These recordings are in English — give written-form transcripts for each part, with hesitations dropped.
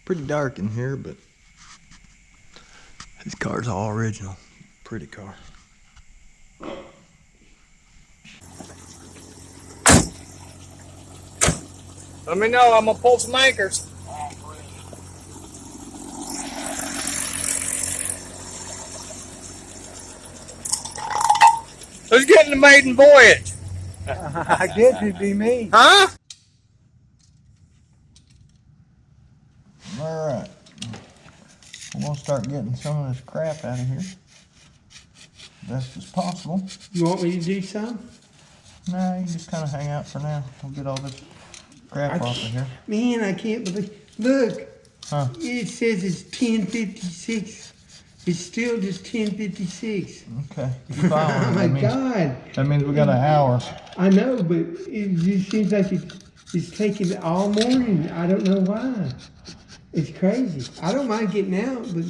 Pretty dark in here, but this car's all original. Pretty car. Let me know, I'm gonna pull some anchors. Who's getting the maiden voyage? I guess it'd be me. Huh? All right. We're gonna start getting some of this crap out of here. Best as possible. You want me to do some? Nah, you just kind of hang out for now. We'll get all this crap off of here. Man, I can't believe. Look, Huh? it says it's 10:56. It's still just 10:56. Okay. Keep following. Oh my That means- God! That means we got an hour. I know, but it just seems like it's taking all morning. I don't know why. It's crazy. I don't mind getting out, but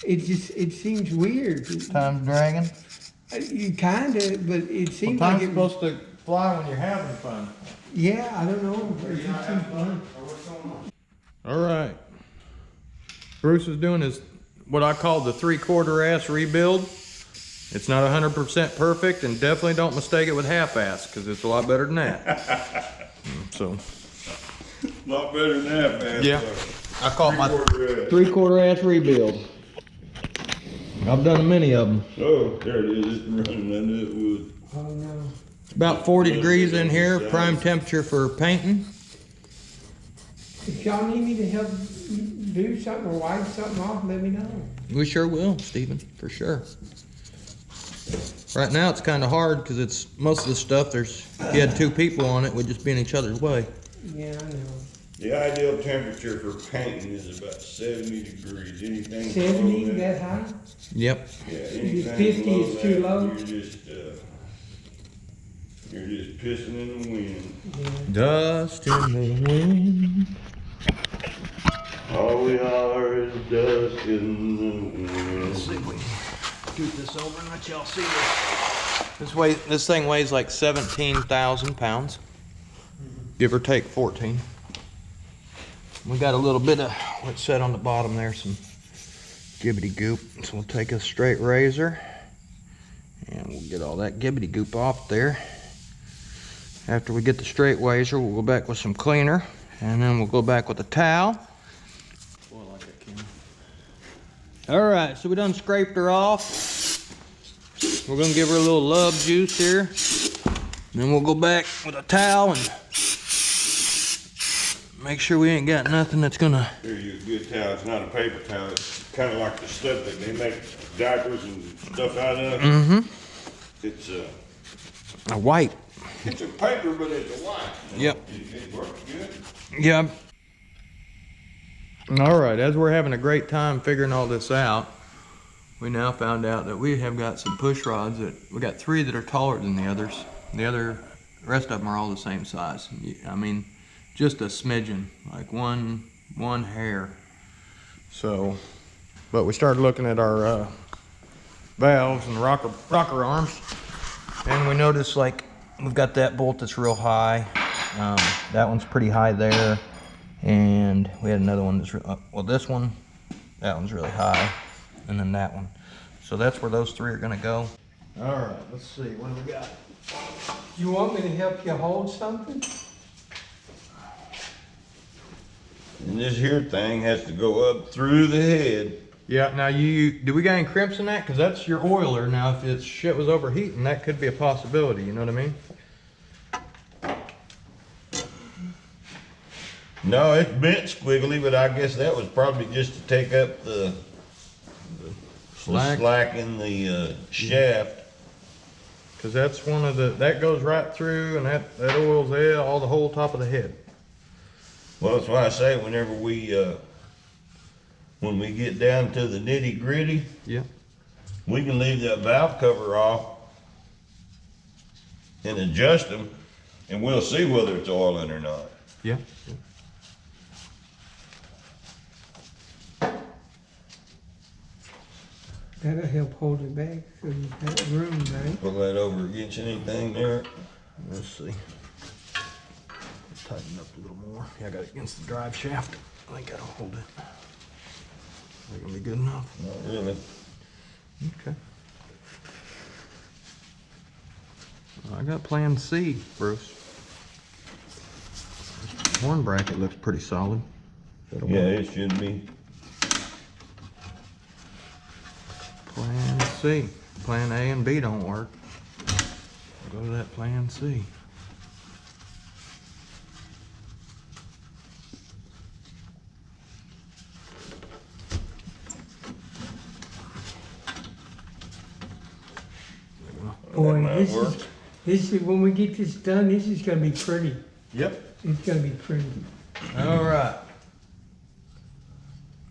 it seems weird. Time's dragging. You kind of, but it seems Well, like time's it. supposed to fly when you're having fun. Yeah, I don't know. It's just too fun. All right. Bruce is doing his, what I call the 3/4 ass rebuild. It's not 100% perfect, and definitely don't mistake it with half-ass, because it's a lot better than that. So. A lot better than that, man. Yeah. I call it my 3/4 ass. 3/4 ass rebuild. I've done many of them. Oh, there it is. It's running. I knew it would. Oh no. About 40 degrees in here, prime temperature for painting. If y'all need me to help do something or wipe something off, let me know. We sure will, Stephen, for sure. Right now it's kind of hard because it's most of the stuff. If you had 2 people on it, we'd just be in each other's way. Yeah, I know. The ideal temperature for painting is about 70 degrees. Anything 70, below that high? Yep. Yeah, anything 50 below is too that, low? You're just pissing in the wind. Dust in the wind. All we are is dust in the wind. Let's see if we can scoot this over and let y'all see this. This thing weighs like 17,000 pounds, give or take 14. We got a little bit of what's set on the bottom there, some gibbety goop. So we'll take a straight razor and we'll get all that gibbety goop off there. After we get the straight razor, we'll go back with some cleaner, and then we'll go back with a towel. All right, so we done scraped her off. We're gonna give her a little love juice here. Then we'll go back with a towel and make sure we ain't got nothing that's gonna... Here you a good towel. It's not a paper towel. It's kind of like the stuff that they make diapers and stuff out of. Mm-hmm. It's A wipe. it's a paper, but it's a white. Yep. It works good. Yeah. All right, as we're having a great time figuring all this out, we now found out that we have got some push rods that we got 3 that are taller than the others. The rest of them are all the same size. I mean, just a smidgen, like one hair. So, but we started looking at our valves and rocker arms, and we noticed like we've got that bolt that's real high. That one's pretty high there. And we had another one that's, well, this one, that one's really high, and then that one. So that's where those 3 are gonna go. All right, let's see, what do we got? You want me to help you hold something? And this here thing has to go up through the head. Yeah, now do we got any crimps in that? Cause that's your oiler. Now if it's shit was overheating, that could be a possibility, you know what I mean? No, it's bent squiggly, but I guess that was probably just to take up the slack in the shaft. Cause that's one of that goes right through, and that oils all the whole top of the head. Well, that's why I say whenever when we get down to the nitty gritty, Yeah. we can leave that valve cover off and adjust them, and we'll see whether it's oiling or not. Yeah. That'll help hold it back so you've got room, right? Pull that over against anything there. Let's see. Tighten up a little more. Yeah, I got it against the drive shaft. I think that'll hold it. Is that gonna be good enough? Not really. Okay. I got plan C, Bruce. This horn bracket looks pretty solid. That'll Yeah, work. it should be. Plan C. Plan A and B don't work. Go to that plan C. Boy, might work. this is when we get this done. This is gonna be pretty. Yep. It's gonna be pretty. All right.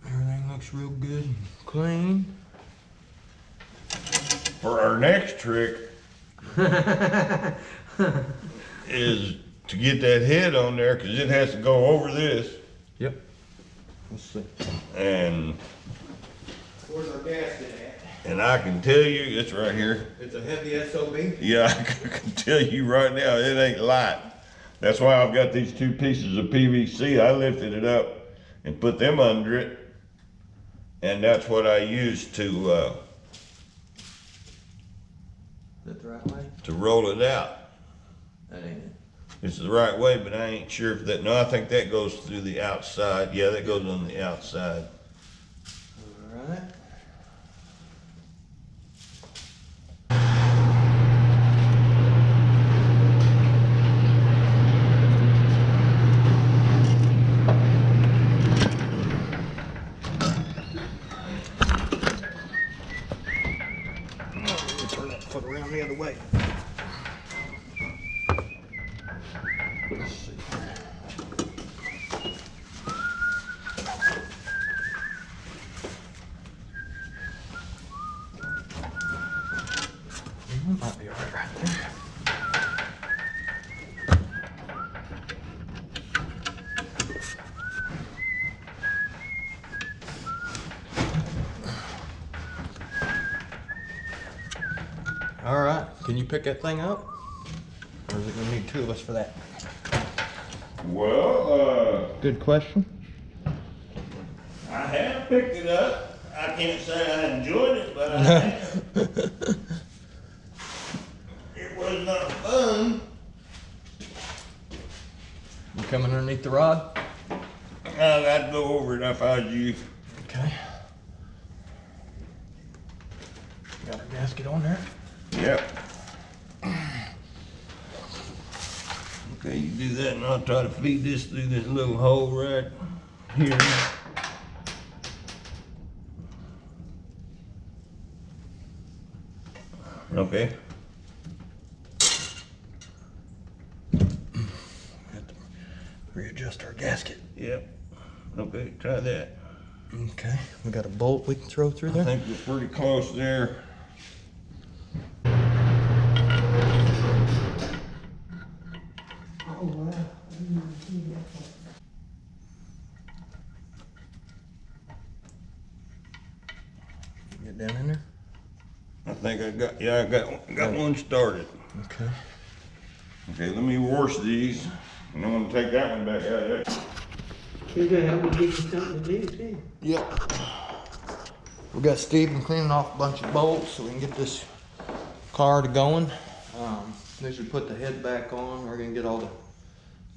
Everything looks real good and clean. For our next trick is to get that head on there, cause it has to go over this, Yep. Let's see. and Where's our gasket at? and I can tell you, it's right here. It's a heavy SOB. Yeah, I can tell you right now, it ain't light. That's why I've got these two pieces of PVC. I lifted it up and put them under it, and that's what I used to Is that the right way? roll it out. That ain't it. It's the right way, but I ain't sure if that, no, I think that goes through the outside. Yeah, that goes on the outside. All right. Turn that foot around the other way. Let's see. That might be all right there. All right, can you pick that thing up? Or is it gonna need two of us for that? Well, Good question. I have picked it up. I can't say I enjoyed it, but I have. It was not fun. You coming underneath the rod? I'd go over it if I was you. Okay. Got our gasket on there. Yep. Okay, you do that and I'll try to feed this through this little hole right here. Okay. Have to readjust our gasket. Yep. Okay, try that. Okay, we got a bolt we can throw through I there. think we're pretty close there. Oh wow. Get down in there. I think I got one started. Okay. Okay, let me wash these, and I'm gonna take that one back out of there. You're gonna help me get you something to do too. Yep. We got Steven cleaning off a bunch of bolts so we can get this car to going. They should put the head back on. We're gonna get all the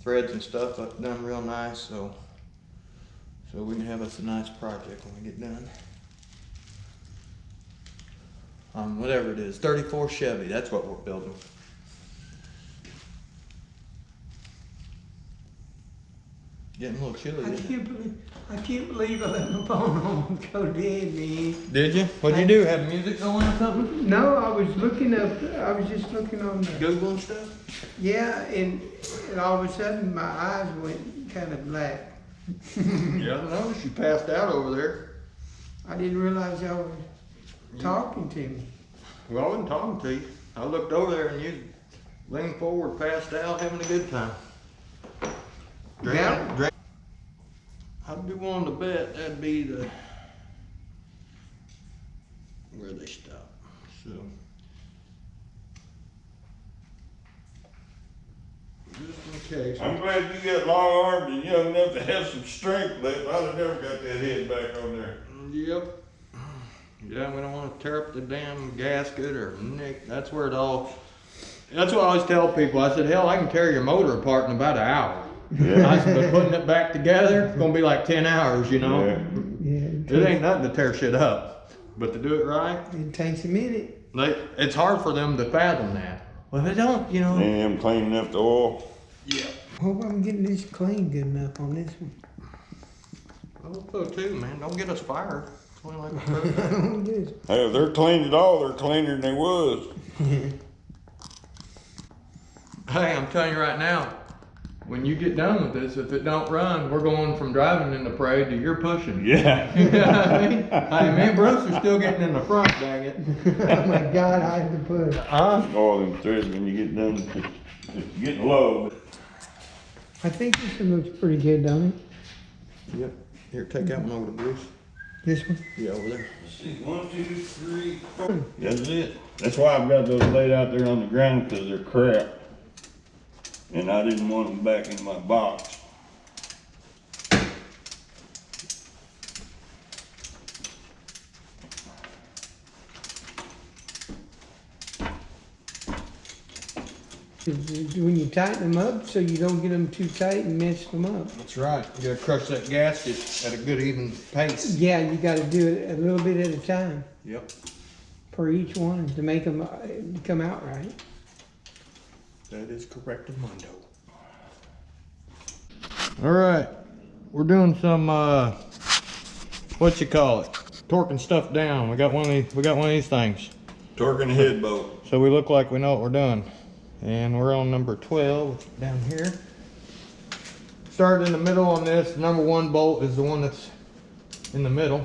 threads and stuff up done real nice so we can have us a nice project when we get done. Whatever it is, 34 Chevy, that's what we're building. Getting a little chilly, isn't it? I can't believe I let my phone on go dead, man. Did you? What'd you do? Have music going or something? No, I was just looking on the, Googling stuff? yeah, and all of a sudden my eyes went kind of black. Yeah, I noticed you passed out over there. I didn't realize y'all were talking to me. Well, I wasn't talking to you. I looked over there and you leaned forward, passed out, having a good time. Yeah. I'd be willing to bet that'd be the where they stop. So just in Okay. I'm glad you got long arms and young enough to have some strength left. I'd have never got that head back on there. Yep. Yeah, we don't want to tear up the damn gasket or nick. That's where it all. That's what I always tell people. I said, hell, I can tear your motor apart in about an hour. Yeah. I said, but putting it back together, it's gonna be like 10 hours, you know. Yeah, It ain't nothing to tear shit up, but to do it right, it takes a minute. it's hard for them to fathom that. Well, they don't, you know. And I'm cleaning up the oil. Yeah. Hope I'm getting this clean good enough on this one. I hope so too, man. Don't get us fired. Clean like a truck. Oh, yes. Hey, if they're cleaned at all, they're cleaner than they was. Hey, I'm telling you right now, when you get done with this, if it don't run, we're going from driving in the parade to you're pushing. Yeah. You know what I mean? Hey, me and Bruce are still getting in the front, dang it. Oh my God, I have to push. All them threads when you get done, it's getting low. I think this one looks pretty good, don't it? Yep. Here, take that one over to Bruce. This one? Yeah, over there. Let's see, 1, 2, 3, 4. That's it. That's why I've got those laid out there on the ground, because they're crap. And I didn't want them back in my box. When you tighten them up, so you don't get them too tight and mess them up. That's right. You gotta crush that gasket at a good even pace. Yeah, you gotta do it a little bit at a time Yep. per each one to make them come out right. That is correct, Armando. All right, we're doing some what you call it, torquing stuff down. We got one of these things, Torquing the head bolt. so we look like we know what we're doing. And we're on number 12 down here. Started in the middle on this. Number 1 bolt is the one that's in the middle.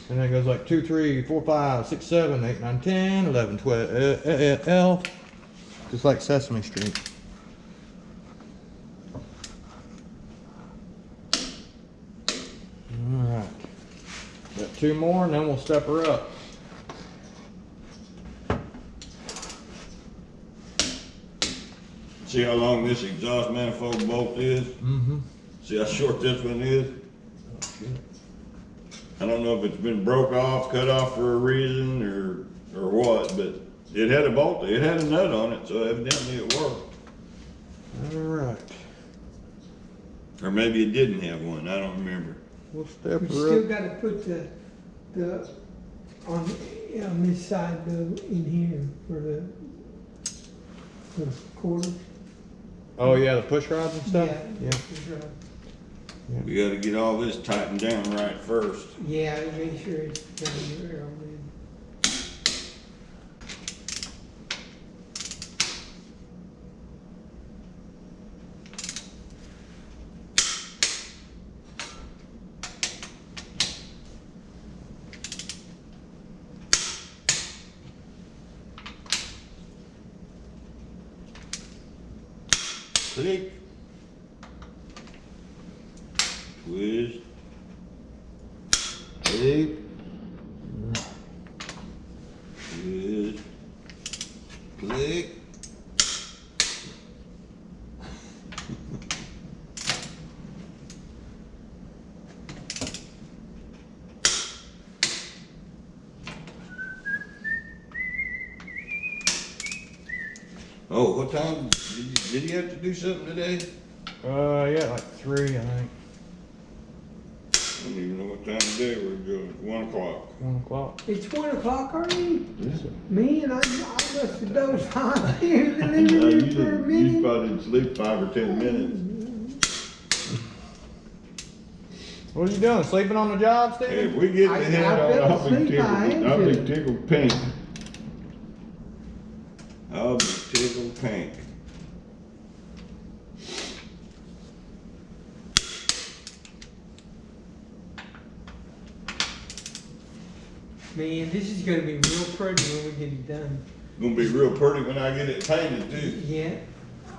And then it goes like 2, 3, 4, 5, 6, 7, 8, 9, 10, 11, 12, just like Sesame Street. All right, got 2 more and then we'll step her up. See how long this exhaust manifold bolt is? Mm-hmm. See how short this one is? I don't know if it's been broke off, cut off for a reason, or what, but it had a bolt, it had a nut on it, so evidently it worked. All right, Or maybe it didn't have one, I don't remember. we'll step We her still up. gotta put the on this side though in here for the quarters. Oh yeah, the push rods and stuff. Yeah. That's right. We gotta get all this tightened down right first. Yeah, make sure it's down there already. Click. Twist. Click. Twist. Click. Oh, what time, did you have to do something today? Yeah, like 3, I think. I don't even know what time of day we're doing, 1 o'clock. 1 o'clock. It's 1 o'clock already? Yeah. Man, I must have dozed off here in the No, living you room for a didn't, you minute. probably didn't sleep 5 or 10 minutes. What are you doing? Sleeping on the job, Hey, Steve? if we get I the head fell on, I'll be asleep, I tickled, I'll had be to. tickled pink. I'll be tickled pink. Man, this is gonna be real pretty when we get it done. Gonna be real pretty when I get it painted too. Yeah.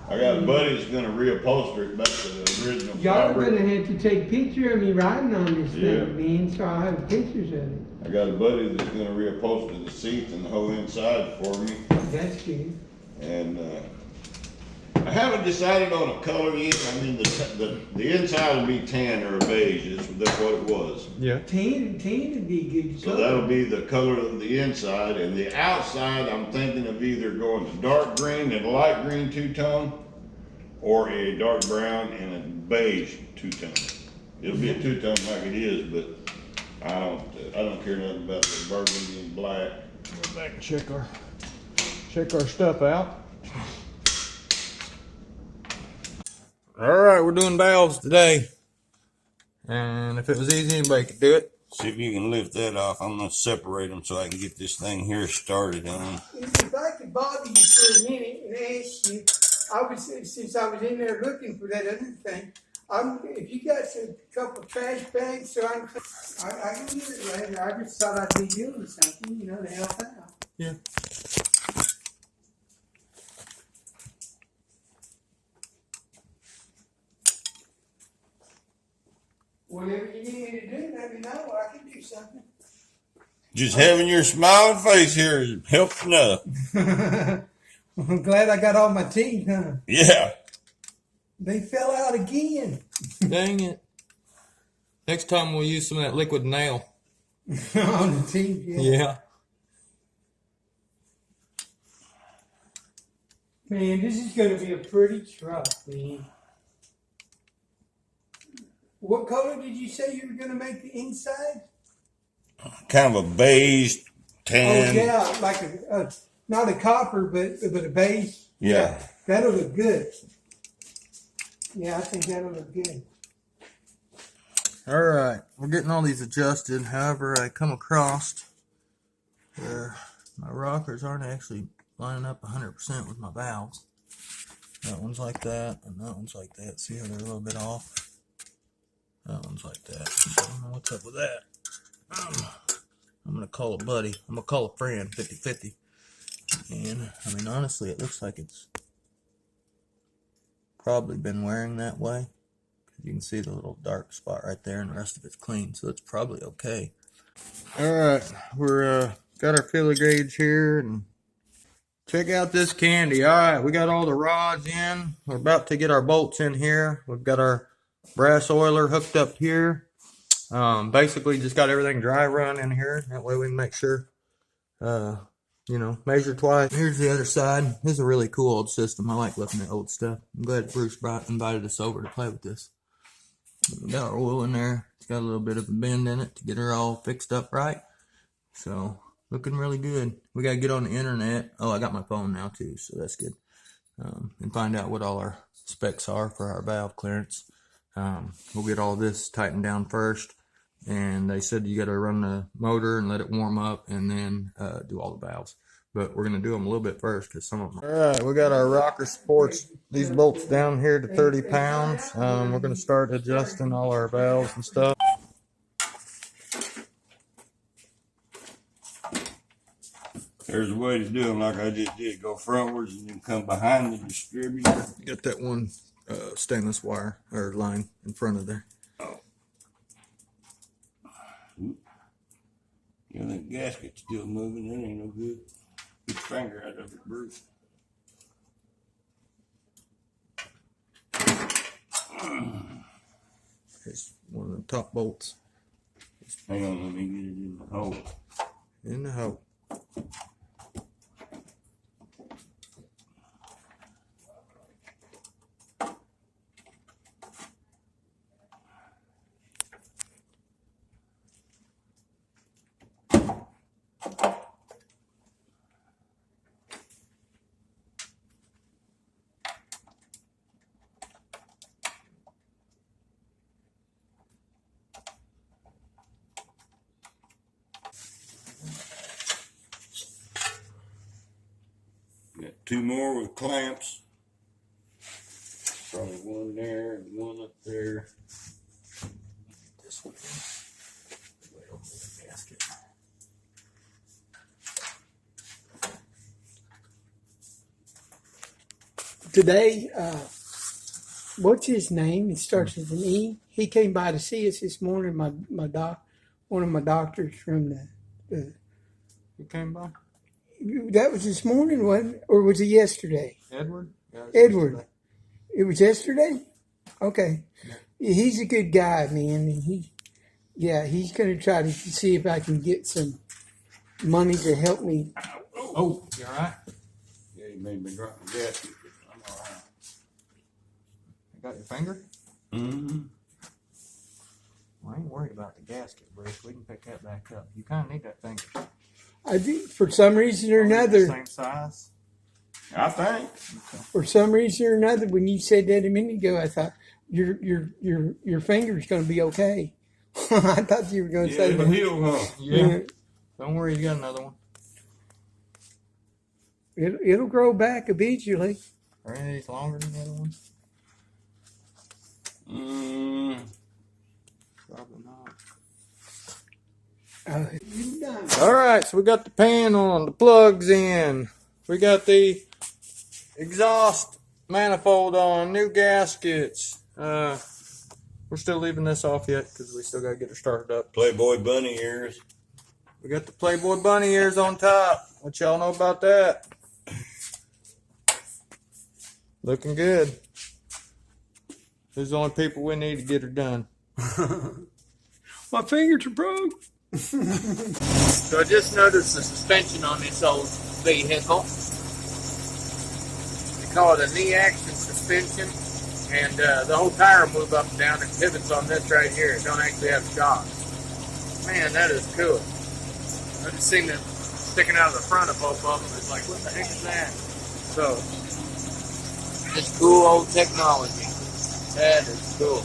I got a buddy that's gonna reupholster it back to the original Y'all are fabric. gonna have to take picture of me riding on this Yeah. thing, man, so I'll have pictures of it. I got a buddy that's gonna reupholster the seats and the whole inside for me. That's good. And, I haven't decided on a color yet. I mean, the inside will be tan or beige. That's what it was. Yeah. Tan would be a good So color. that'll be the color of the inside, and the outside, I'm thinking of either going to dark green and light green two-tone, or a dark brown and a beige two-tone. It'll be a two-tone like it is, but I don't care nothing about the burgundy and black. Go back and check our stuff out. All right, we're doing valves today, and if it was easy, anybody could do it. See if you can lift that off. I'm gonna separate them so I can get this thing here started on. If I could bother you for a minute and ask you, since I was in there looking for that other thing, if you got a couple trash bags, so I can get it later. I just thought I'd be doing something, to help out. Yeah. Whatever you need me to do, let me know. I can do something. Just having your smiling face here is helping enough. I'm glad I got all my teeth, huh? Yeah. They fell out again. Dang it. Next time we'll use some of that liquid nail. On the teeth, Yeah. Man, this is going to be a pretty truck, man. What color did you say you were going to make the inside? Kind of a beige, tan. Oh, yeah, like not a copper, but a beige. Yeah. That'll look good. Yeah, I think that'll look good. All right, we're getting all these adjusted. However, I come across my rockers aren't actually lining up 100% with my valves. That one's like that, and that one's like that. See how they're a little bit off? That one's like that. So I don't know what's up with that. I'm going to call a buddy. I'm going to call a friend, 50-50. And, I mean, honestly, it looks like it's probably been wearing that way. You can see the little dark spot right there, and the rest of it's clean, so it's probably okay. All right, we're got our filler gauge here, and check out this candy. All right, we got all the rods in. We're about to get our bolts in here. We've got our brass oiler hooked up here. Basically just got everything dry run in here. That way we can make sure, measure twice. Here's the other side. This is a really cool old system. I like looking at old stuff. I'm glad Bruce invited us over to play with this. We got our oil in there. It's got a little bit of a bend in it to get her all fixed up right. So, looking really good. We got to get on the internet. Oh, I got my phone now too, so that's good. And find out what all our specs are for our valve clearance. We'll get all this tightened down first. And they said you got to run the motor and let it warm up and then do all the valves. But we're going to do them a little bit first because some of them. All right, we got our rocker supports, these bolts down here to 30 pounds. We're going to start adjusting all our valves and stuff. There's a way to do them like I just did. Go frontwards and then come behind the distributor. Got that one stainless wire or line in front of there. Oh. That gasket's still moving. That ain't no good. Get your finger out of it, Bruce. Here's one of the top bolts. Hang on, let me get it in the hole. In the hole. Got two more with clamps. Probably one there and one up there. This one. Right over the gasket. Today, what's his name? It starts with an E. He came by to see us this morning. One of my doctors from the. Who came by? That was this morning, wasn't it? Or was it yesterday? Edward? Edward. It was yesterday? Okay. He's a good guy, man. And he's going to try to see if I can get some money to help me. Oh, you all right? Yeah, you made me drop the gasket. I'm all right. You got your finger? Mm-hmm. Well, I ain't worried about the gasket, Bruce. We can pick that back up. You kind of need that finger. I do, for some reason or another. Same size. I think. For some reason or another, when you said that a minute ago, I thought your finger's going to be okay. I thought you were going to say it'll that. heal, huh? Yeah. Don't worry, you got another one. It'll grow back eventually. Are any of these longer than the other ones? Probably not. All right, so we got the pan on, the plugs in. We got the exhaust manifold on, new gaskets. We're still leaving this off yet because we still got to get it started up. Playboy bunny ears. We got the Playboy bunny ears on top. What y'all know about that? Looking good. These are the only people we need to get her done. My fingers are broke. So I just noticed the suspension on this old vehicle. They call it a knee action suspension. And the whole tire will move up and down and pivots on this right here. It don't actually have shocks. Man, that is cool. I just seen it sticking out of the front of both of them. It's like, what the heck is that? So, it's cool old technology. That is cool.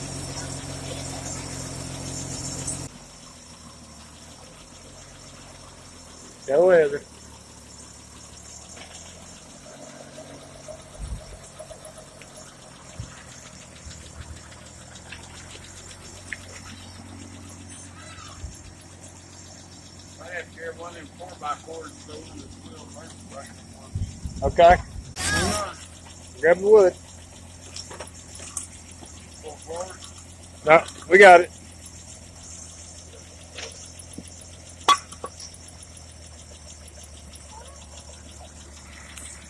Go with her. I have to carry one of them 4x4s so this wheel burns. Okay. Grab the wood. Pull forward. No, we got it.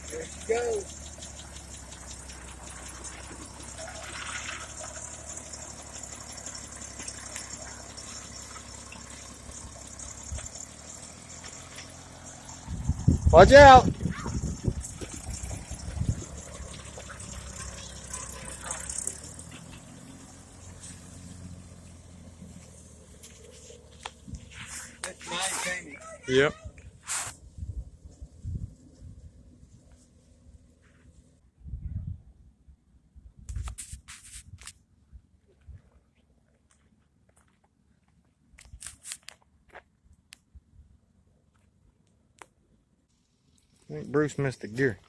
There she goes. Watch out. That's nice, ain't it? Yep. I think Bruce missed a gear.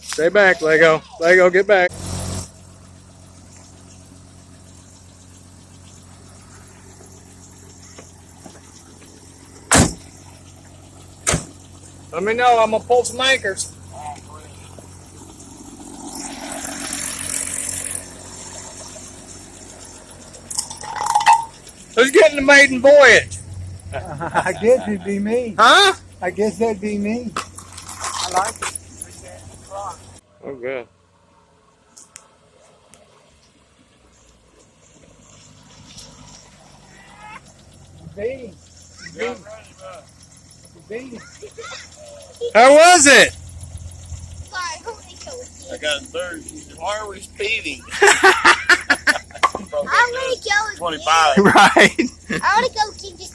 Stay back, Lego. Lego, get back. Let me know. I'm gonna pull some anchors. Who's getting the maiden voyage? I guess it'd be me. Huh? I guess that'd be me. I like it. Oh, good. Beanie. Beanie. How was it? I got a third. Why are we speeding? I want to go 25. Right. I want to go get this.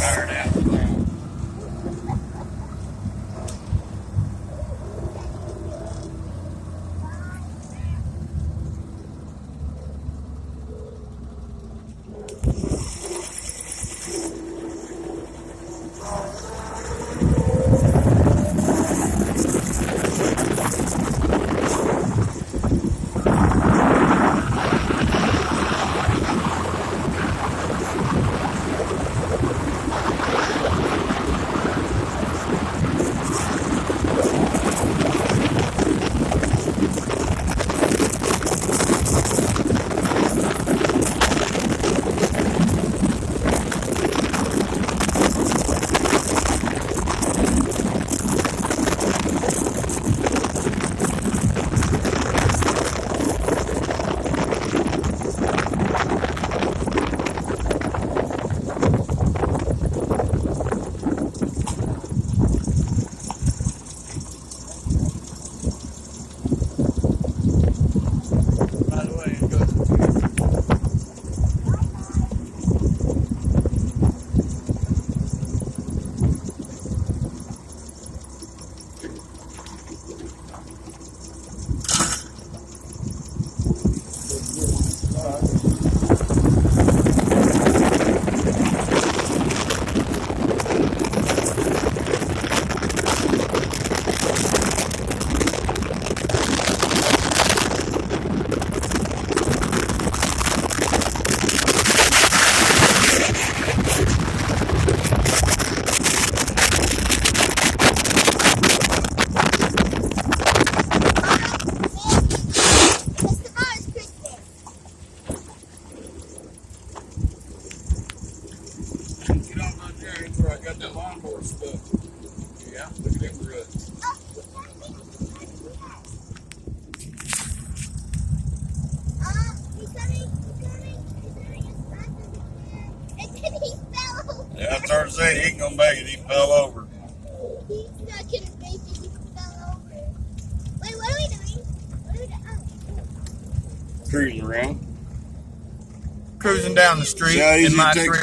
Tired out. where I got the lawnmower stuck. Yeah, look at them roots. Yeah, I started saying he ain't gonna make it. He fell over. He's not gonna make it. He fell over. Wait, what are we doing? What are we doing? Oh. Cruising around. Cruising down the street See how easy in my it takes